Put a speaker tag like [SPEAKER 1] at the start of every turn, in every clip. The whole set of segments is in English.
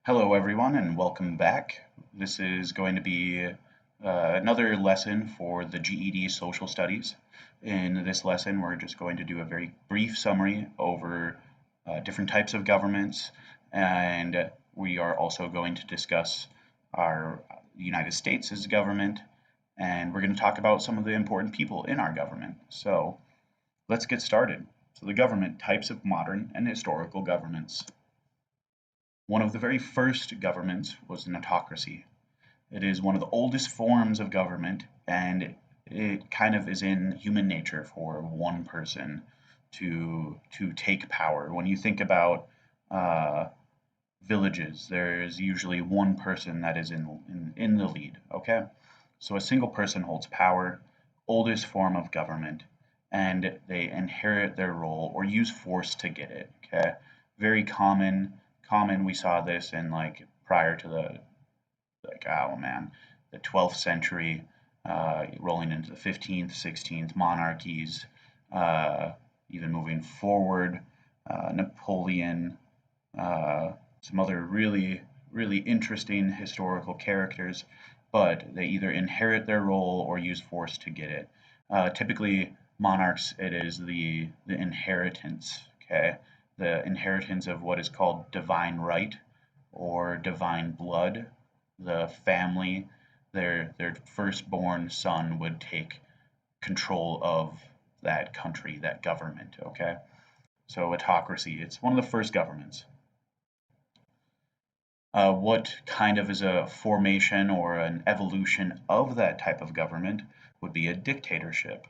[SPEAKER 1] Hello, everyone, and welcome back. This is going to be another lesson for the GED Social Studies. In this lesson, we're just going to do a very brief summary over different types of governments, and we are also going to discuss our United States' government, and we're going to talk about some of the important people in our government. So let's get started. So the government, types of modern and historical governments. One of the very first governments was an autocracy. It is one of the oldest forms of government, and it kind of is in human nature for one person to take power. When you think about uh, villages, there's usually one person that is in the lead. Okay, so a single person holds power, oldest form of government, and they inherit their role or use force to get it. Okay, very common. We saw this in like prior to the oh man, the 12th century, rolling into the 15th, 16th monarchies, uh, even moving forward, Napoleon, uh, some other really interesting historical characters, but they either inherit their role or use force to get it. Typically, monarchs, it is the inheritance, okay? The inheritance of what is called divine right or divine blood. The family, their firstborn son would take control of that country, that government, okay? So autocracy, it's one of the first governments. What kind of is a formation or an evolution of that type of government would be a dictatorship,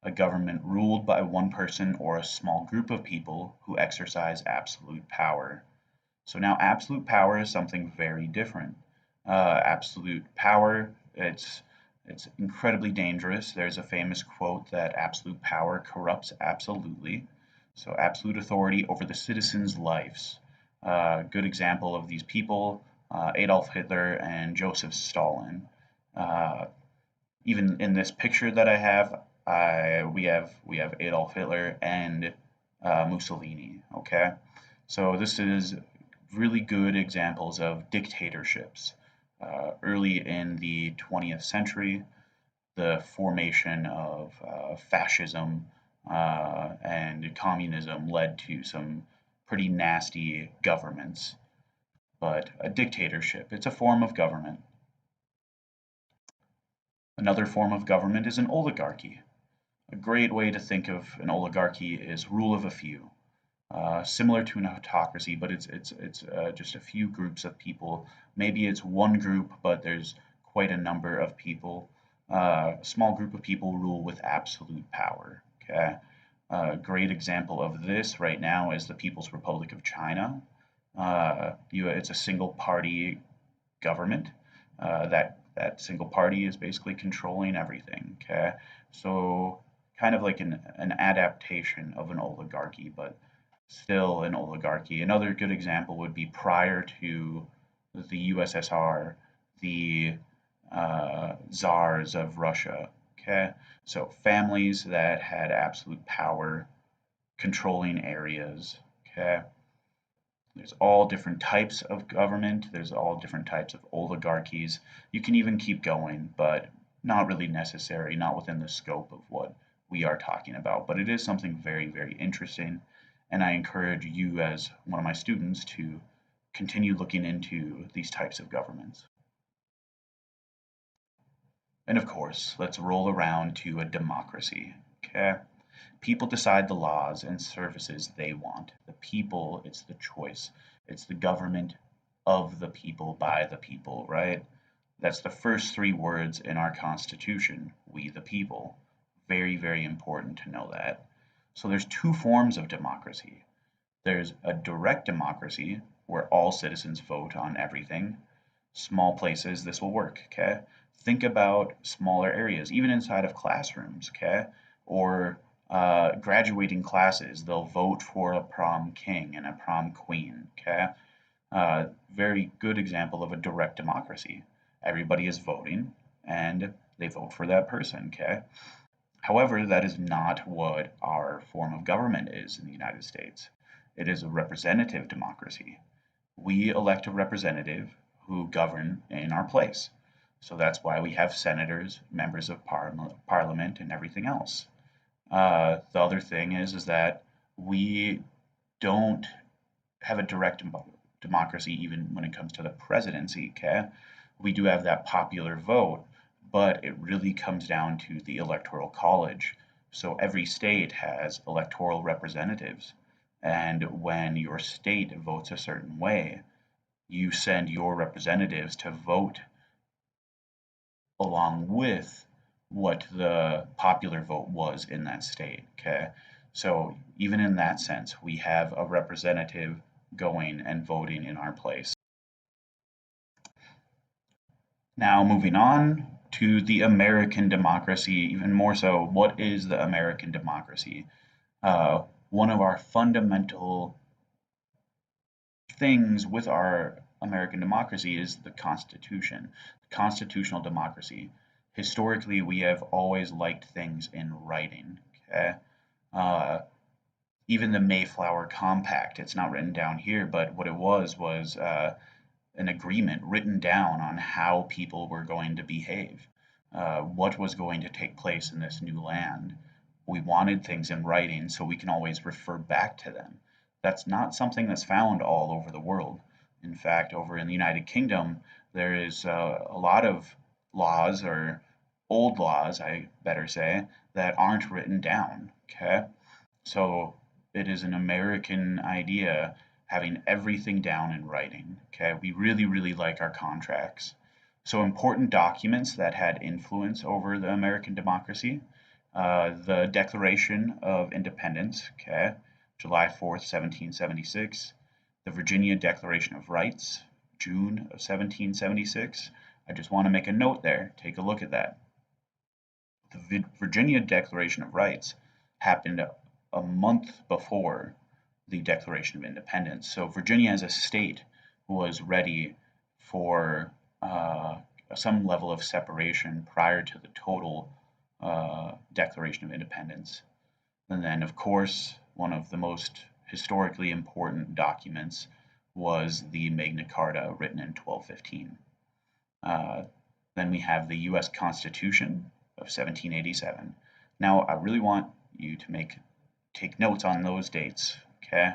[SPEAKER 1] a government ruled by one person or a small group of people who exercise absolute power. So now absolute power is something very different. Absolute power, it's incredibly dangerous. There's a famous quote that absolute power corrupts absolutely. So absolute authority over the citizens' lives. Good example of these people, Adolf Hitler and Joseph Stalin. Uh, Even in this picture that I have, we have Adolf Hitler and Mussolini. Okay, so this is really good examples of dictatorships. Early in the 20th century, the formation of fascism and communism led to some pretty nasty governments. But a dictatorship, it's a form of government. Another form of government is an oligarchy. A great way to think of an oligarchy is rule of a few. Similar to an autocracy, but it's just a few groups of people. Maybe it's one group, but there's quite a number of people. A small group of people rule with absolute power. Okay, a great example of this right now is the People's Republic of China. It's a single party government. That single party is basically controlling everything. Okay, so kind of like an adaptation of an oligarchy, but still an oligarchy. Another good example would be prior to the USSR, the czars of Russia. Okay, so families that had absolute power controlling areas. Okay, there's all different types of government, there's all different types of oligarchies. You can even keep going, but not really necessary, not within the scope of what we are talking about. But it is something very interesting, and I encourage you as one of my students to continue looking into these types of governments. And of course, let's roll around to a democracy. Okay? People decide the laws and services they want. The people, it's the choice. It's the government of the people, by the people, right? That's the first three words in our Constitution, we the people. Very important to know that. So there's two forms of democracy. There's a direct democracy, where all citizens vote on everything. Small places, this will work, okay? Think about smaller areas, even inside of classrooms, okay? Or graduating classes, they'll vote for a prom king and a prom queen, okay? Very good example of a direct democracy. Everybody is voting and they vote for that person, okay? However, that is not what our form of government is in the United States. It is a representative democracy. we elect a representative who govern in our place. So that's why we have senators, members of parliament, and everything else. The other thing is that we don't have a direct democracy even when it comes to the presidency. Okay, we do have that popular vote, but it really comes down to the electoral college. So every state has electoral representatives, and when your state votes a certain way, you send your representatives to vote along with what the popular vote was in that state. Okay, so even in that sense, we have a representative going and voting in our place. Now, moving on to the American democracy, even more so, what is the American democracy? One of our fundamental things with our American democracy is the Constitution, constitutional democracy. Historically, we have always liked things in writing. Okay, uh, even the Mayflower Compact. It's not written down here, but what it was an agreement written down on how people were going to behave, what was going to take place in this new land. We wanted things in writing so we can always refer back to them. That's not something that's found all over the world. In fact, over in the United Kingdom, there is a lot of laws, or old laws, I better say, that aren't written down. Okay, so it is an American idea having everything down in writing. Okay, we really, really like our contracts. So important documents that had influence over the American democracy, the Declaration of Independence, okay, July 4th, 1776, the Virginia Declaration of Rights, June of 1776. I just want to make a note there. Take a look at that. The Virginia Declaration of Rights happened a month before the Declaration of Independence. So Virginia as a state was ready for some level of separation prior to the total Declaration of Independence. And then, of course, one of the most historically important documents was the Magna Carta, written in 1215. Uh, then we have the U.S. Constitution of 1787. Now, I really want you to take notes on those dates, okay?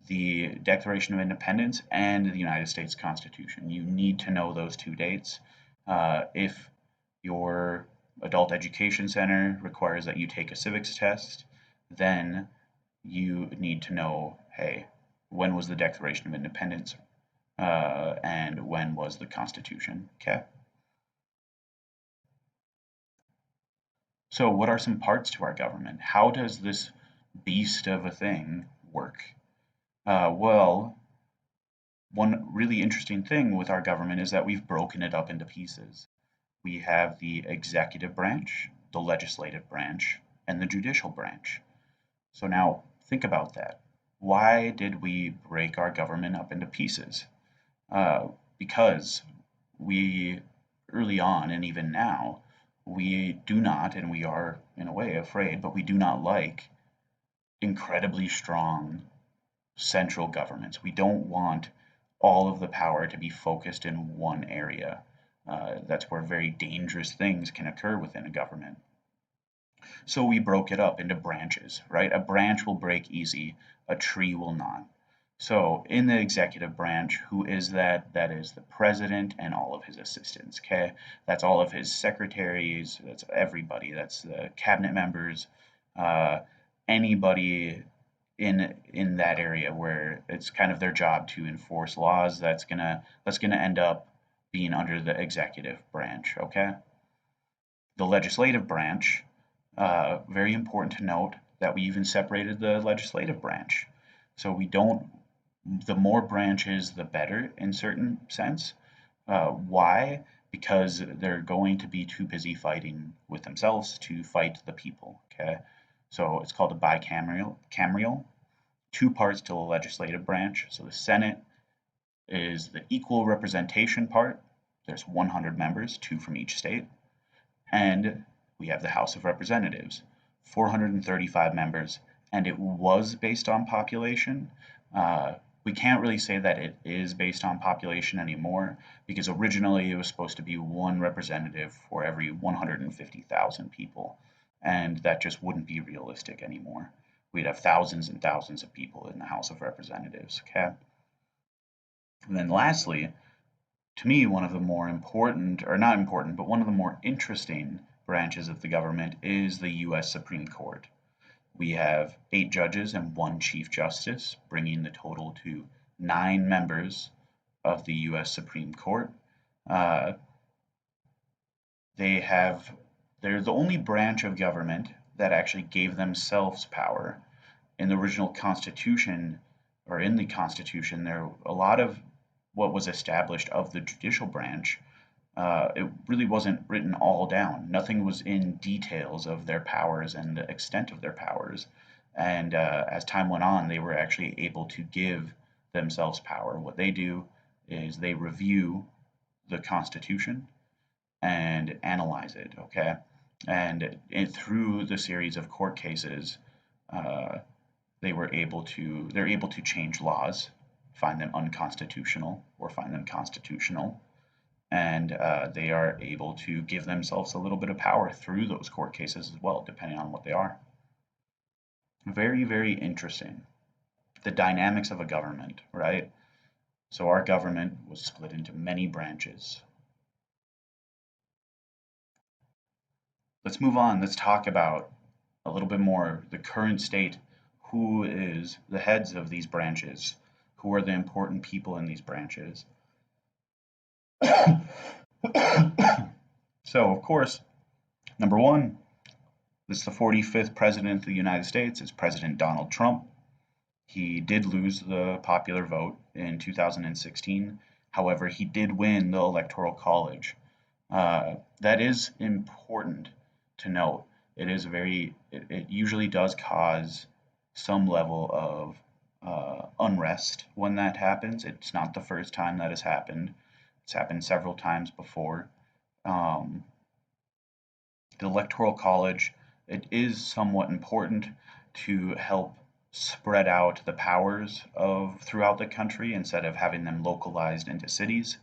[SPEAKER 1] The Declaration of Independence and the United States Constitution. You need to know those two dates. If your adult education center requires that you take a civics test, then you need to know, hey, when was the Declaration of Independence and when was the Constitution, okay? So what are some parts to our government? How does this beast of a thing work? Well, one really interesting thing with our government is that we've broken it up into pieces. We have the executive branch, the legislative branch, and the judicial branch. So now think about that. Why did we break our government up into pieces? Because we, early on and even now, we do not, and we are in a way afraid, but we do not like incredibly strong central governments. We don't want all of the power to be focused in one area. That's where very dangerous things can occur within a government. So we broke it up into branches, right? A branch will break easy, a tree will not. So in the executive branch, who is that? That is the president and all of his assistants, okay? That's all of his secretaries, that's everybody, that's the cabinet members, anybody in that area where it's kind of their job to enforce laws, that's gonna end up being under the executive branch, okay? The legislative branch, very important to note that we even separated the legislative branch. So we don't, the more branches, the better in certain sense. Why? Because they're going to be too busy fighting with themselves to fight the people, okay? So it's called a bicameral, two parts to the legislative branch. So the Senate is the equal representation part. There's 100 members, 2 from each state. And we have the House of Representatives, 435 members, and it was based on population. We can't really say that it is based on population anymore because originally it was supposed to be one representative for every 150,000 people, and that just wouldn't be realistic anymore. We'd have thousands and thousands of people in the House of Representatives, okay? And then lastly, to me, one of the more important, or not important, but one of the more interesting branches of the government is the US Supreme Court. We have 8 judges and 1 Chief Justice, bringing the total to 9 members of the US Supreme Court. Uh, they're the only branch of government that actually gave themselves power. In the original Constitution, or in the Constitution, there a lot of what was established of the judicial branch, it really wasn't written all down. Nothing was in details of their powers and the extent of their powers. And as time went on, they were actually able to give themselves power. What they do is they review the Constitution and analyze it, okay? And through the series of court cases, uh, they're able to change laws, find them unconstitutional or find them constitutional, and they are able to give themselves a little bit of power through those court cases as well, depending on what they are. Very, very interesting. The dynamics of a government, right? So our government was split into many branches. Let's move on. Let's talk about a little bit more the current state. Who is the heads of these branches? Who are the important people in these branches? So, of course, number one, this is the 45th president of the United States. It's President Donald Trump. He did lose the popular vote in 2016. However, he did win the Electoral College. That is important to note. It usually does cause some level of unrest when that happens. It's not the first time that has happened. It's happened several times before. Um, the Electoral College, it is somewhat important to help spread out the powers of throughout the country instead of having them localized into cities.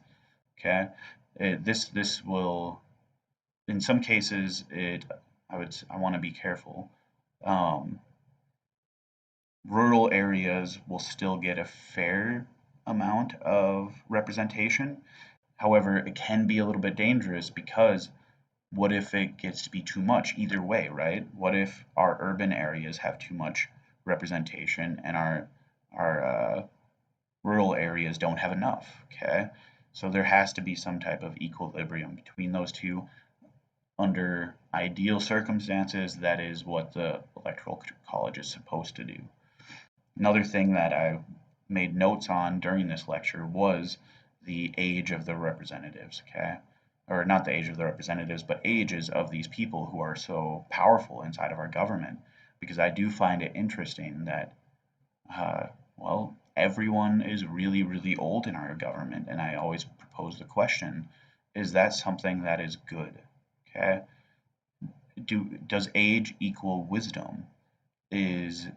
[SPEAKER 1] Okay, this will, in some cases, I want to be careful. Um, Rural areas will still get a fair amount of representation. However, it can be a little bit dangerous because what if it gets to be too much either way, right? What if our urban areas have too much representation and our rural areas don't have enough? Okay, so there has to be some type of equilibrium between those two. Under ideal circumstances, that is what the Electoral College is supposed to do. Another thing that I made notes on during this lecture was the age of the representatives, okay? Or not the age of the representatives, but ages of these people who are so powerful inside of our government. Because I do find it interesting that, well, everyone is really, really old in our government. And I always propose the question, is that something that is good? Okay? Does age equal wisdom? Is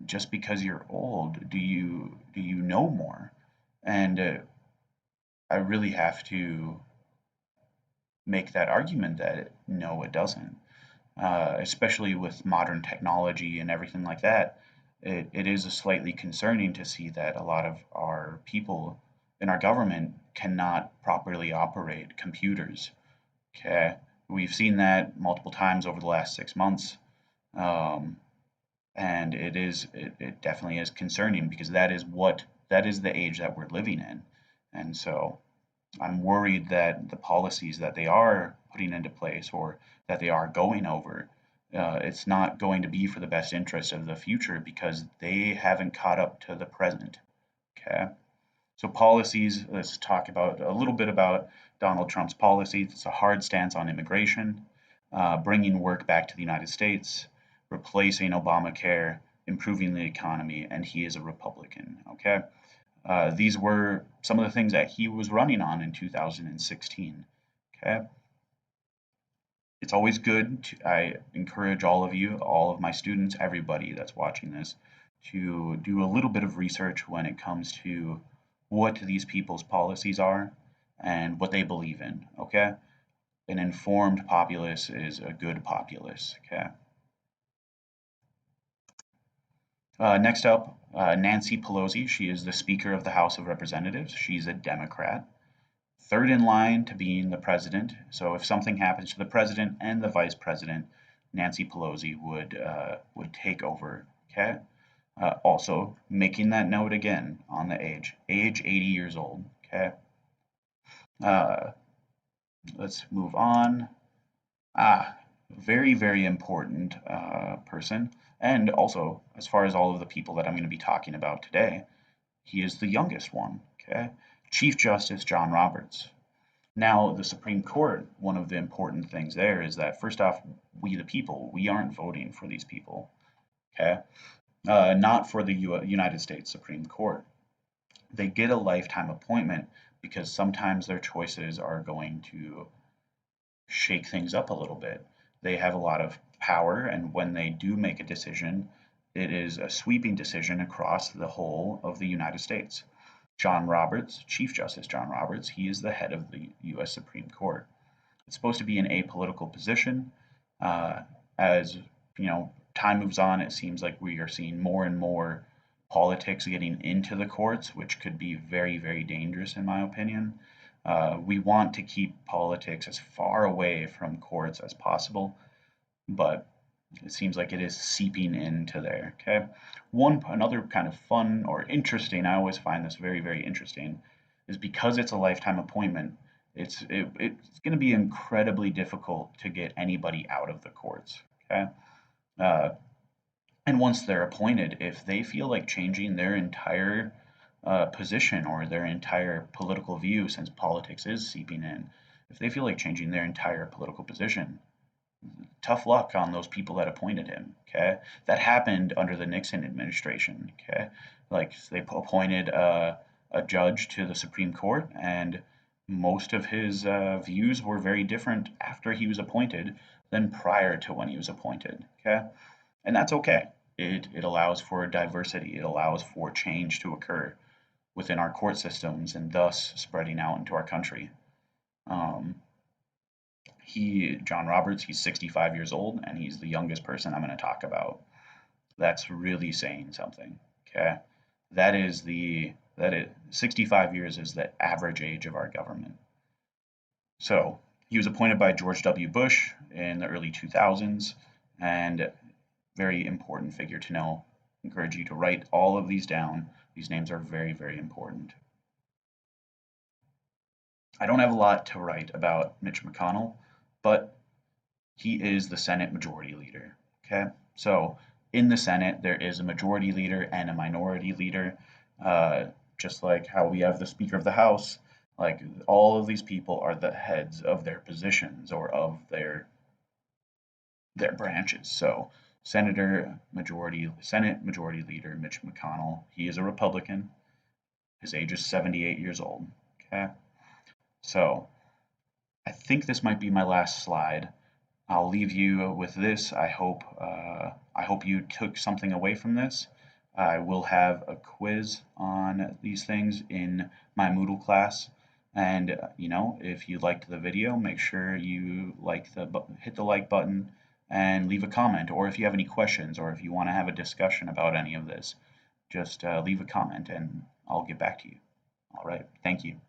[SPEAKER 1] just because you're old, do you know more? And I really have to make that argument that no, it doesn't. Especially with modern technology and everything like that, it is slightly concerning to see that a lot of our people in our government cannot properly operate computers. Okay, we've seen that multiple times over the last 6 months. And it definitely is concerning because that is the age that we're living in. And so I'm worried that the policies that they are putting into place or that they are going over, it's not going to be for the best interest of the future because they haven't caught up to the present. Okay, so policies, let's talk about a little bit about Donald Trump's policies. It's a hard stance on immigration, bringing work back to the United States, replacing Obamacare, improving the economy, and he is a Republican. Okay, these were some of the things that he was running on in 2016. Okay, it's always good. I encourage all of you, all of my students, everybody that's watching this, to do a little bit of research when it comes to what these people's policies are and what they believe in, okay? An informed populace is a good populace, okay? Next up, Nancy Pelosi. She is the Speaker of the House of Representatives. She's a Democrat. Third in line to being the president. So if something happens to the president and the vice president, Nancy Pelosi would take over. Okay. Also, making that note again on the age 80 years old. Okay. Uh, let's move on. Very, very important person. And also, as far as all of the people that I'm going to be talking about today, he is the youngest one. Okay. Chief Justice John Roberts. Now, the Supreme Court, one of the important things there is that, first off, we the people, we aren't voting for these people, okay? Not for the United States Supreme Court. They get a lifetime appointment because sometimes their choices are going to shake things up a little bit. They have a lot of power, and when they do make a decision, it is a sweeping decision across the whole of the United States. John Roberts, Chief Justice John Roberts, he is the head of the U.S. Supreme Court. It's supposed to be an apolitical position. Uh, as time moves on, it seems like we are seeing more and more politics getting into the courts, which could be very, very dangerous, in my opinion. We want to keep politics as far away from courts as possible, but it seems like it is seeping into there. Okay. Another kind of fun or interesting, I always find this very, very interesting, is because it's a lifetime appointment, it's going to be incredibly difficult to get anybody out of the courts. Okay. Uh, and once they're appointed, if they feel like changing their entire position or their entire political view, since politics is seeping in, if they feel like changing their entire political position, tough luck on those people that appointed him. Okay, that happened under the Nixon administration. Okay, like they appointed a judge to the Supreme Court, and most of his views were very different after he was appointed than prior to when he was appointed. Okay, and that's okay. It allows for diversity. It allows for change to occur within our court systems and thus spreading out into our country. Um, John Roberts, he's 65 years old and he's the youngest person I'm going to talk about. That's really saying something. Okay. That is 65 years is the average age of our government. So he was appointed by George W. Bush in the early 2000s, and very important figure to know. Encourage you to write all of these down. These names are very, very important. I don't have a lot to write about Mitch McConnell, but he is the Senate Majority Leader. Okay, so in the Senate there is a Majority Leader and a Minority Leader, just like how we have the Speaker of the House. Like all of these people are the heads of their positions or of their branches. So Senate Majority Leader Mitch McConnell, he is a Republican. His age is 78 years old. Okay, so I think this might be my last slide. I'll leave you with this. I hope you took something away from this. I will have a quiz on these things in my Moodle class. And if you liked the video, make sure you hit the like button and leave a comment. Or if you have any questions, or if you want to have a discussion about any of this, just leave a comment and I'll get back to you. All right. Thank you.